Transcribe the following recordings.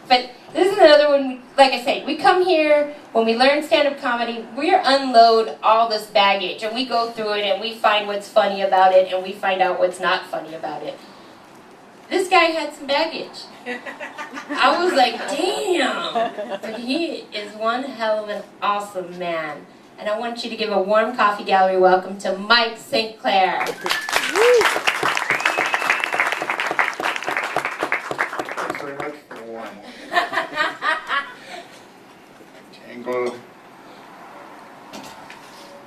But this is another one, like I say, we come here, when we learn stand-up comedy, we unload all this baggage, and we go through it, and we find what's funny about it, and we find out what's not funny about it. This guy had some baggage. I was like, damn! But he is one hell of an awesome man. And I want you to give a warm coffee gallery welcome to Mike St. Clair. Thanks very much for the warm. Tango.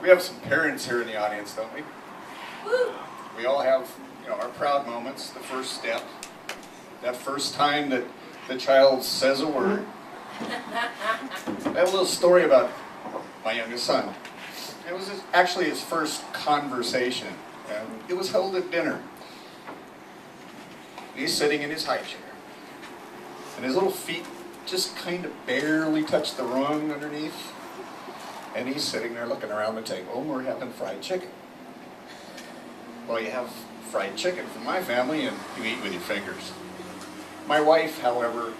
We have some parents here in the audience, don't we? Woo. We all have, our proud moments, the first step, that first time that the child says a word. I have a little story about my youngest son. It was actually his first conversation, and it was held at dinner. He's sitting in his high chair, and his little feet just kind of barely touch the rung underneath, and he's sitting there looking around the table, and we're having fried chicken. Well, you have fried chicken from my family, and you eat with your fingers. My wife, however,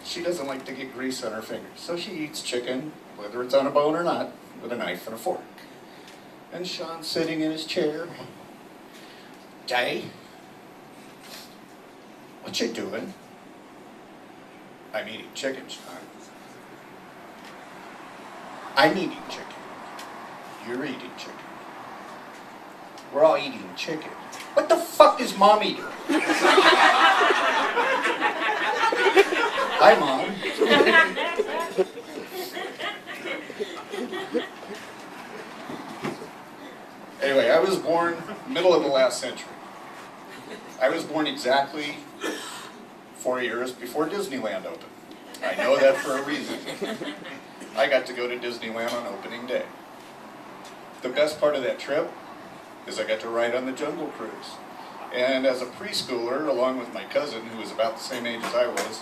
she doesn't like to get grease on her fingers, so she eats chicken, whether it's on a bone or not, with a knife and a fork. And Sean's sitting in his chair. Daddy, what you doing? I'm eating chicken, Sean. I'm eating chicken. You're eating chicken. We're all eating chicken. What the fuck is Mommy doing? Hi, Mom. Anyway, I was born middle of the last century. I was born exactly 4 years before Disneyland opened. I know that for a reason. I got to go to Disneyland on opening day. The best part of that trip is I got to ride on the Jungle Cruise. And as a preschooler, along with my cousin, who was about the same age as I was,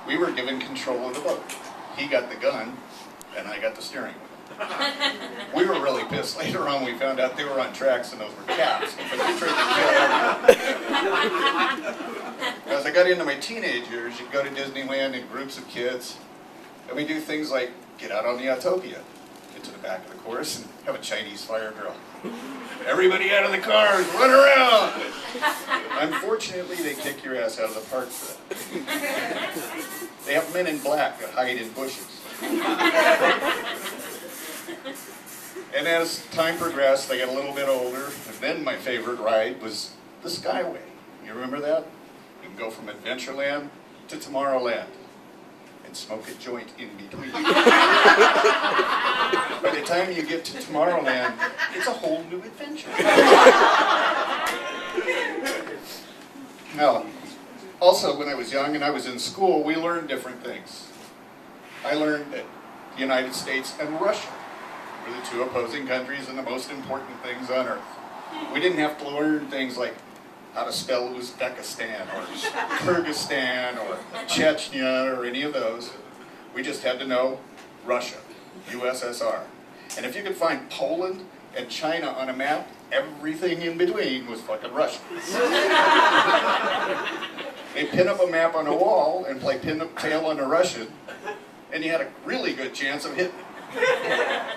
we were given control of the boat. He got the gun, and I got the steering wheel. We were really pissed. Later on, we found out they were on tracks, and those were caps. But they tried to kill everyone. As I got into my teenage years, you'd go to Disneyland in groups of kids, and we do things like get out on the Autopia, get to the back of the course, and have a Chinese fire drill. Everybody out of the cars, run around! Unfortunately, they kick your ass out of the park for that. They have men in black that hide in bushes. And as time progressed, I got a little bit older, and then my favorite ride was the Skyway. You remember that? You can go from Adventureland to Tomorrowland and smoke a joint in between. By the time you get to Tomorrowland, it's a whole new adventure. Now, also when I was young and I was in school, we learned different things. I learned that the United States and Russia were the two opposing countries and the most important things on earth. We didn't have to learn things like how to spell Uzbekistan or Kyrgyzstan or Chechnya or any of those. We just had to know Russia, USSR. And if you could find Poland and China on a map, everything in between was fucking Russia. They pin up a map on a wall and play pin up tail on a Russian, and you had a really good chance of hitting it.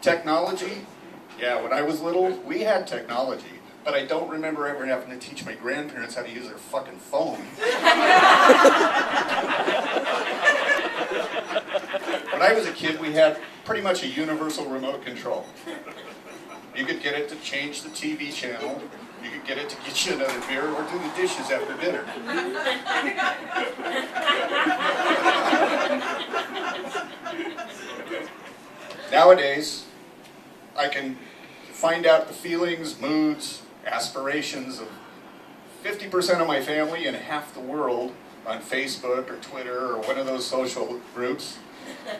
Technology? Yeah, when I was little, we had technology. But I don't remember ever having to teach my grandparents how to use their fucking phone. When I was a kid, we had pretty much a universal remote control. You could get it to change the TV channel, you could get it to get you another beer, or do the dishes after dinner. Nowadays, I can find out the feelings, moods, aspirations of 50% of my family and half the world on Facebook or Twitter or one of those social groups.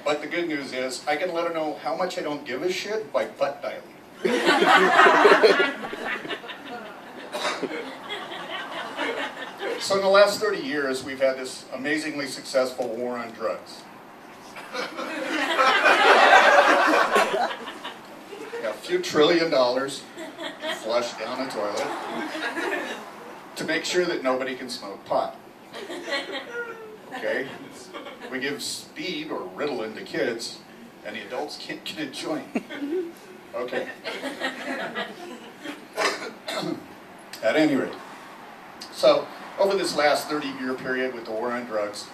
But the good news is, I can let them know how much I don't give a shit by butt dialing. So in the last 30 years, we've had this amazingly successful war on drugs. A few $1 trillion flushed down the toilet to make sure that nobody can smoke pot. Okay? We give speed or Ritalin to kids, and the adults can't get a joint. Okay. At any rate, so over this last 30-year period with the war on drugs,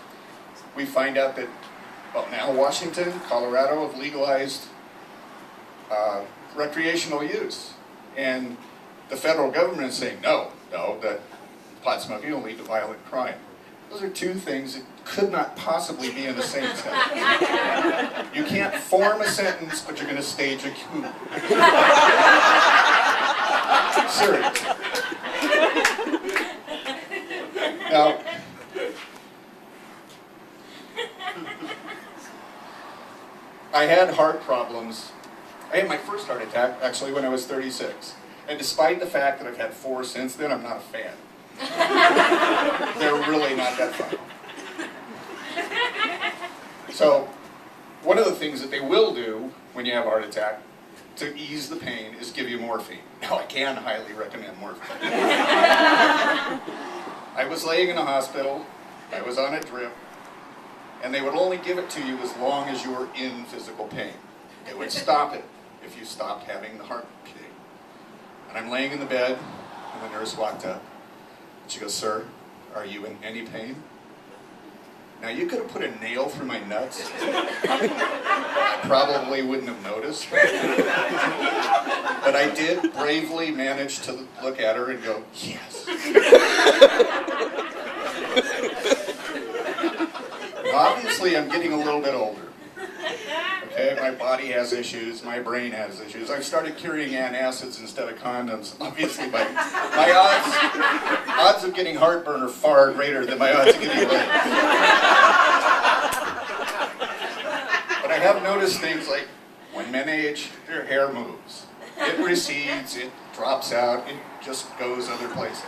we find out that, well, now Washington, Colorado have legalized recreational use. And the federal government is saying, no, that pot smoking will lead to violent crime. Those are two things that could not possibly be in the same sentence. You can't form a sentence, but you're going to stage a coup. Serious. Now, I had heart problems. I had my first heart attack, actually, when I was 36. And despite the fact that I've had 4 since then, I'm not a fan. They're really not that fun. So, one of the things that they will do when you have a heart attack to ease the pain is give you morphine. Now, I can highly recommend morphine. I was laying in a hospital, I was on a drip, and they would only give it to you as long as you were in physical pain. They would stop it if you stopped having the heart pain. And I'm laying in the bed, and the nurse walked up. She goes, "Sir, are you in any pain?" Now, you could have put a nail through my nuts. I probably wouldn't have noticed. But I did bravely manage to look at her and go, "Yes." Obviously, I'm getting a little bit older. Okay, my body has issues, my brain has issues. I've started carrying antacids instead of condoms. Obviously, my odds of getting heartburn are far greater than my odds of getting laid. But I have noticed things like when men age, their hair moves. It recedes, it drops out, it just goes other places.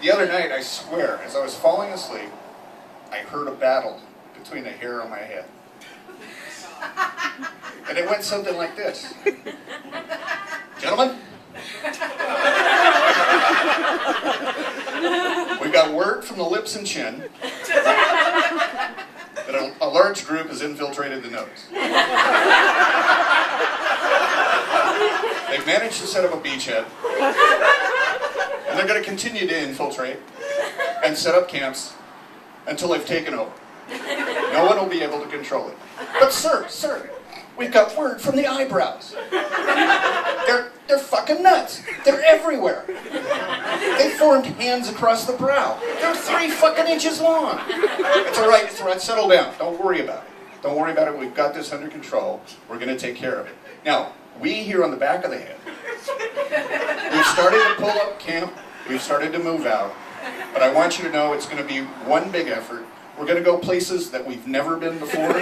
The other night, I swear, as I was falling asleep, I heard a battle between the hair on my head. And it went something like this. "Gentlemen, we got word from the lips and chin that a large group has infiltrated the nose. They've managed to set up a beachhead, and they're going to continue to infiltrate and set up camps until they've taken over. No one will be able to control it. But sir, we've got word from the eyebrows. They're fucking nuts. They're everywhere. They formed hands across the brow. They're 3 fucking inches long. It's all right, settle down. Don't worry about it. Don't worry about it, we've got this under control. We're going to take care of it." Now, we here on the back of the head, we've started to pull up camp, we've started to move out, but I want you to know it's going to be one big effort. We're going to go places that we've never been before,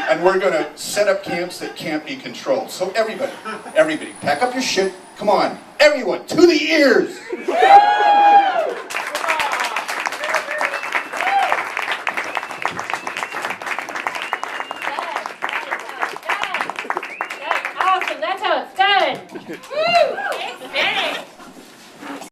and we're going to set up camps that can't be controlled. So everybody, pack up your shit. Come on, everyone, to the ears. Awesome, that's how it's done. Woo!